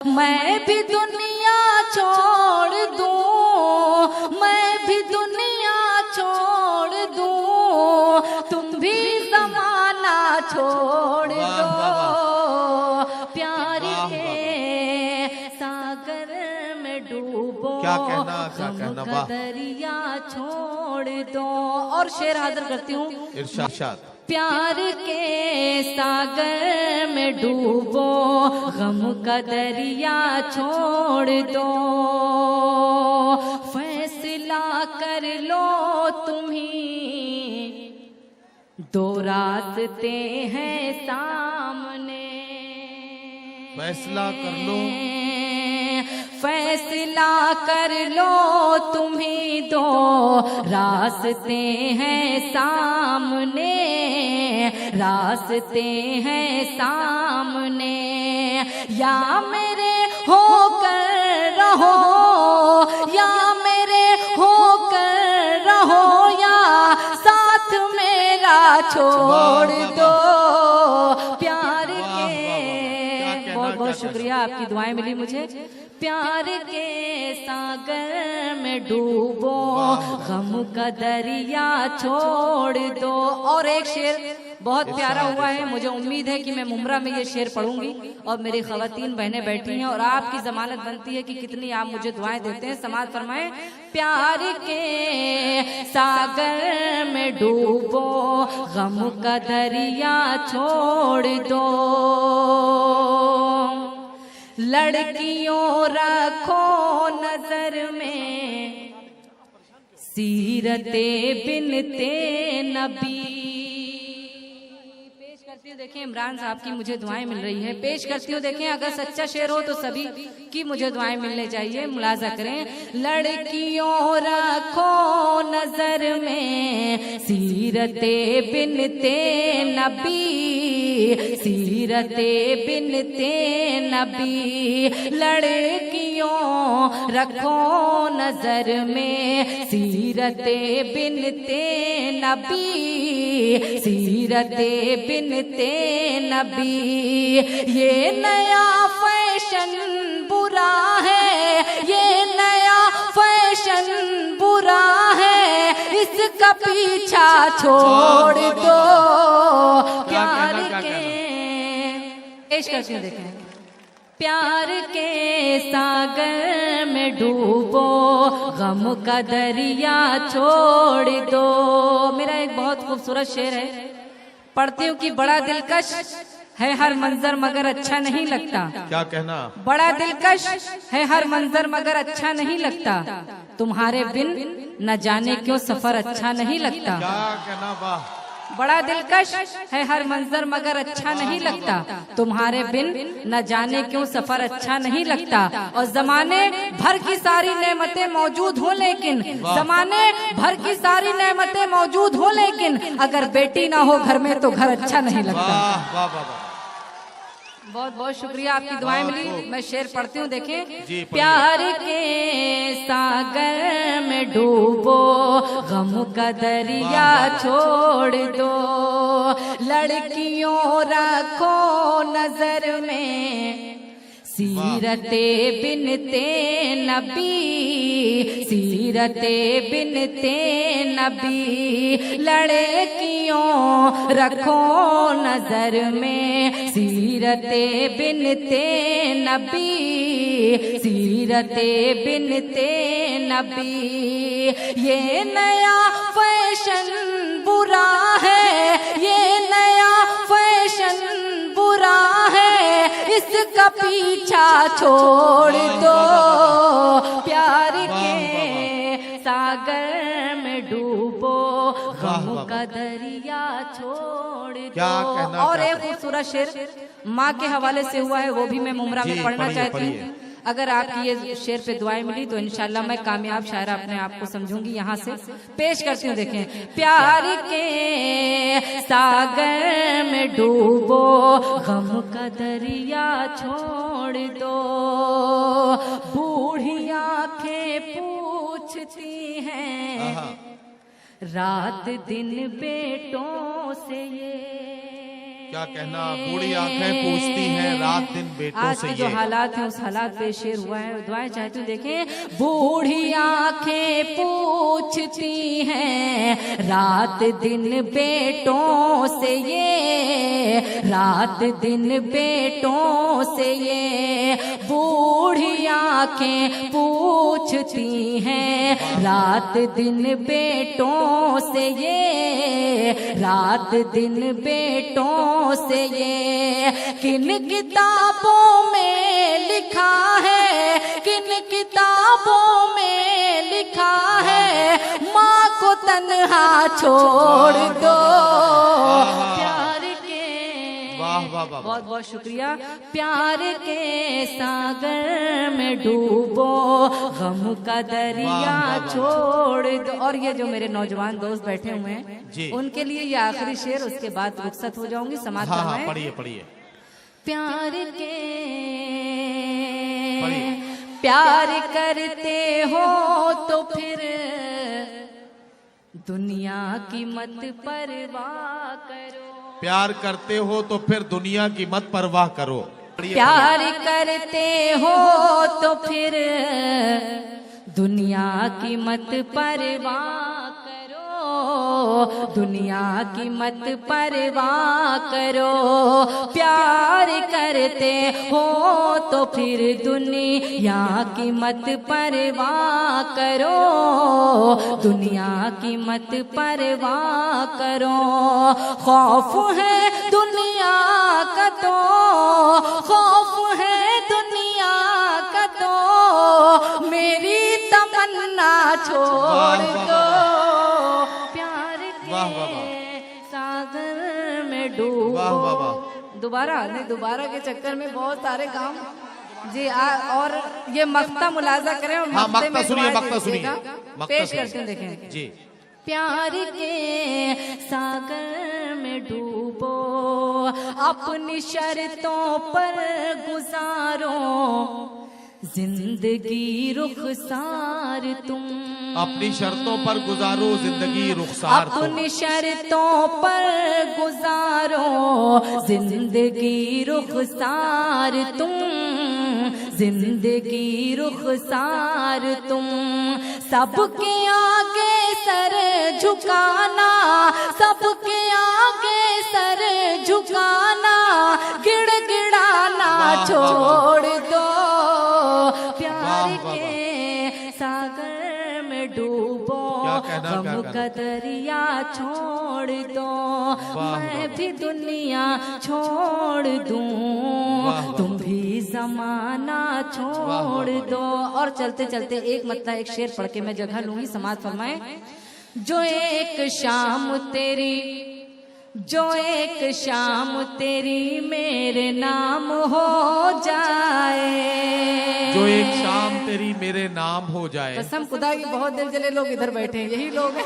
मैं भी दुनिया छोड़ दूं, मैं भी दुनिया छोड़ दूं, तुम भी जमाना छोड़ दो, प्यार के सागर में डूबो, क्या कहना दरिया छोड़ दो। और शेर हाजिर करती हूँ, इरशाद। प्यार के सागर में डूबो, गम का दरिया छोड़ दो, फैसला कर लो तुम्ही, दो रास्ते हैं सामने, फैसला कर लो, फैसला कर लो तुम्ही, दो रास्ते हैं सामने, रास्ते हैं सामने, या मेरे होकर रहो, या मेरे होकर रहो, या साथ मेरा छोड़ दो, प्यार के। बहुत बहुत शुक्रिया, आपकी दुआएं मिली मुझे। प्यार के सागर में डूबो, गम का दरिया छोड़ दो। और एक शेर बहुत प्यारा हुआ है, मुझे उम्मीद है कि मैं मुमरा में ये शेर पढ़ूंगी और मेरी खवातीन बहनें बैठी हैं और आपकी जमानत बनती है कि कितनी आप मुझे दुआएं देते हैं। समाज फरमाएं, प्यार के सागर में डूबो, गम का दरिया छोड़ दो, लड़कियों रखो नजर में, सीरते बिनते नबी। पेश करती हूँ, देखें इमरान साहब की मुझे दुआएं मिल रही है। पेश करती हूँ, देखें अगर सच्चा शेर हो तो सभी की मुझे दुआएं मिलने चाहिए, मुलाजा करें। लड़कियों रखो नजर में, सीरते बिनते नबी, सीरते बिनते नबी, लड़कियों रखो नजर में, सीरते बिनते नबी, सीरते बिनते नबी। ये नया फैशन बुरा है, ये नया फैशन बुरा है, इसका पीछा छोड़ दो, प्यार के। पेश करती हूँ, देखें। प्यार के सागर में डूबो, गम का दरिया छोड़ दो। मेरा एक बहुत खूबसूरत शेर है, पढ़ती हूँ कि बड़ा दिलकश है हर मंजर मगर अच्छा नहीं लगता। क्या कहना? बड़ा दिलकश है हर मंजर मगर अच्छा नहीं लगता, तुम्हारे बिन न जाने क्यों सफर अच्छा नहीं लगता। क्या कहना? वाह। बड़ा दिलकश है हर मंजर मगर अच्छा नहीं लगता, तुम्हारे बिन न जाने क्यों सफर अच्छा नहीं लगता। और जमाने भर की सारी नेमतें मौजूद हो लेकिन, जमाने भर की सारी नेमतें मौजूद हो लेकिन, अगर बेटी ना हो घर में तो घर अच्छा नहीं लगता। वाह वाह वाह। बहुत बहुत शुक्रिया, आपकी दुआएं मिली। मैं शेर पढ़ती हूँ, देखें। जी, प्यार के सागर में डूबो, गम का दरिया छोड़ दो, लड़कियों रखो नजर में, सीरते बिनते नबी, सीरते बिनते नबी, लड़कियों रखो नजर में, सीरते बिनते नबी, सीरते बिनते नबी। ये नया फैशन बुरा है, ये नया फैशन बुरा है, इसका पीछा छोड़ दो, प्यार के सागर में डूबो, गम का दरिया छोड़ दो। और एक खूबसूरत शेर माँ के हवाले से हुआ है, वो भी मैं मुमरा में पढ़ना चाहती हूँ। अगर आपकी ये शेर पे दुआएं मिली तो इंशाल्लाह मैं कामयाब शायरा अपने आप को समझूंगी। यहाँ से पेश करती हूँ, देखें। प्यार के सागर में डूबो, गम का दरिया छोड़ दो, बूढ़ी आंखें पूछती हैं रात दिन बेटों से ये, क्या कहना, बूढ़ी आंखें पूछती हैं रात दिन बेटों आज से के जो ये। हालात हैं उस हालात पे शेर हुआ है। दुआएं चाहती हूँ देखें। बूढ़ी आंखें पूछती हैं रात दिन बेटों से ये, रात दिन बेटों से ये। बूढ़ी आंखें पूछती हैं रात दिन बेटों से ये, रात दिन बेटों से ये। किन किताबों में लिखा है, किन किताबों में लिखा है, माँ को तन्हा छोड़ दो प्यार के। वाह वाह वाह। बहुत बहुत शुक्रिया। प्यार के सागर में डूबो, गम का दरिया वाह, वाह, छोड़ दो। और ये जो मेरे नौजवान दोस्त बैठे हुए हैं जी। उनके लिए ये आखिरी शेर, उसके बाद रुखसत हो जाऊंगी। समाज हाँ हाँ, फरमाएं। पढ़िए पढ़िए। प्यार के, पढ़िए। प्यार करते हो तो फिर दुनिया की मत परवाह करो। प्यार करते हो तो फिर दुनिया की मत परवाह करो। पढ़िए, प्यार करते हो तो फिर दुनिया की मत परवाह करो, दुनिया की मत परवाह करो। प्यार करते हो तो फिर दुनिया की मत परवाह करो, दुनिया की मत परवाह करो। खौफ है दुनिया का तो, खौफ है दुनिया का तो, मेरी तमन्ना छोड़ दो प्यार वाह, वाह, के सागर में वाह, वाह, डूबो। वाह। दोबारा नहीं, दोबारा के चक्कर में बहुत सारे काम जी। और ये मक्ता मुलाजा करें और हाँ, मक्ते मक्ता में सुनिए, दुआएं मक्ता सुनिए। दीजिएगा। मक्ता पेश सुनिए। करते हैं, देखें। जी। प्यार के सागर में डूबो, अपनी शर्तों पर गुजारो जिंदगी रुखसार तुम, अपनी शर्तों पर गुजारो जिंदगी रुखसार तुम। अपनी शर्तों पर गुजारो जिंदगी रुखसार तुम, जिंदगी रुखसार तुम। सबके आगे सर झुकाना, सबके आगे सर झुकाना, गिड़गिड़ाना छोड़ दो प्यार के सागर में डूबो, क्या कहना, क्या गम कहना। का दरिया छोड़ दो। मैं भी दुनिया छोड़ दूं, वाह, तुम भी जमाना छोड़ दो। और चलते चलते एक मतलब एक शेर पढ़ के मैं जगह लूंगी। समाज फरमाएं। जो एक शाम तेरी, जो एक शाम तेरी मेरे नाम हो जाए, जो एक शाम तेरी मेरे नाम हो जाए। कसम खुदा की बहुत दिल जले लोग इधर बैठे हैं, यही लोग हैं।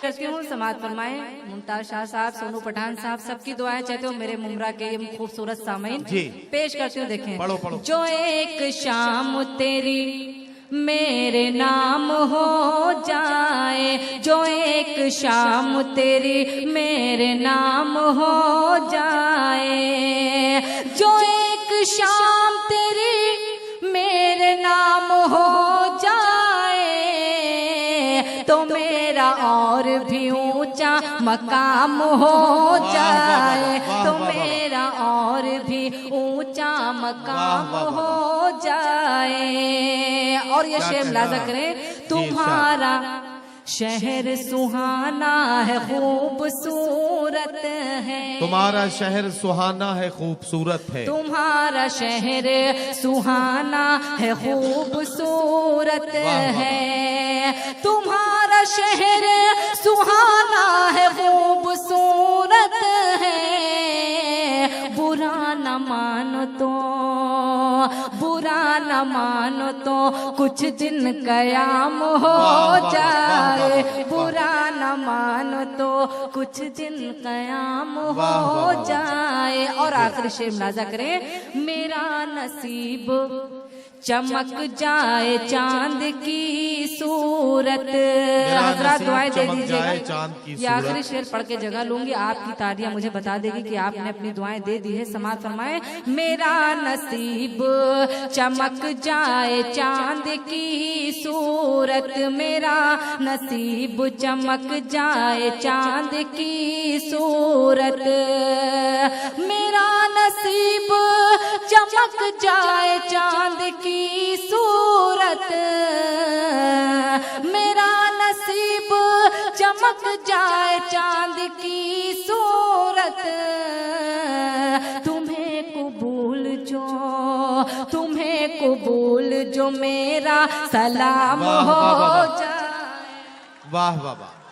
करती हूँ। समाज फरमाएं। मुमताज शाह साहब, सोनू पठान साहब, सबकी दुआएं चाहते हो मेरे मुमरा के ये खूबसूरत सामईन जी। पेश करती हूँ। देखें। पढ़ो, पढ़ो। जो एक शाम तेरी मेरे नाम हो जाए, जो एक शाम तेरी मेरे नाम हो जाए, जो एक शाम तेरी मेरे नाम हो जाए, तो मेरा और भी ऊंचा मकाम हो जाए, तो मेरा और भी ऊंचा मकाम हो जाए। और ये शेर मुलाजा करें। तुम्हारा शहर सुहाना है खूबसूरत है, तुम्हारा शहर सुहाना है खूबसूरत है, तुम्हारा शहर सुहाना है खूबसूरत है, तुम्हारा शहर सुहाना है खूबसूरत है। बुरा न मानो तो, बुरा न मानो तो कुछ दिन कयाम हो जाए, बुरा न मानो तो कुछ दिन कयाम हो जाए। और आखिरी शेर मुलाजा करें। मेरा नसीब चमक जाए चांद की सूरत। हजरत दुआएं दे दीजिएगा। चांद की ये आखिरी शेर पढ़ के जगह लूंगी, आपकी तारियां मुझे बता देगी कि आपने अपनी दुआएं दे दी है। समाज फरमाए, मेरा नसीब चमक जाए चांद की सूरत, मेरा नसीब चमक जाए चांद की सूरत, मेरा नसीब चमक जाए चांद की सूरत, मेरा नसीब चमक जाए चांद की सूरत। तुम्हें कबूल जो मेरा सलाम हो जाए। वाह वाह वाह।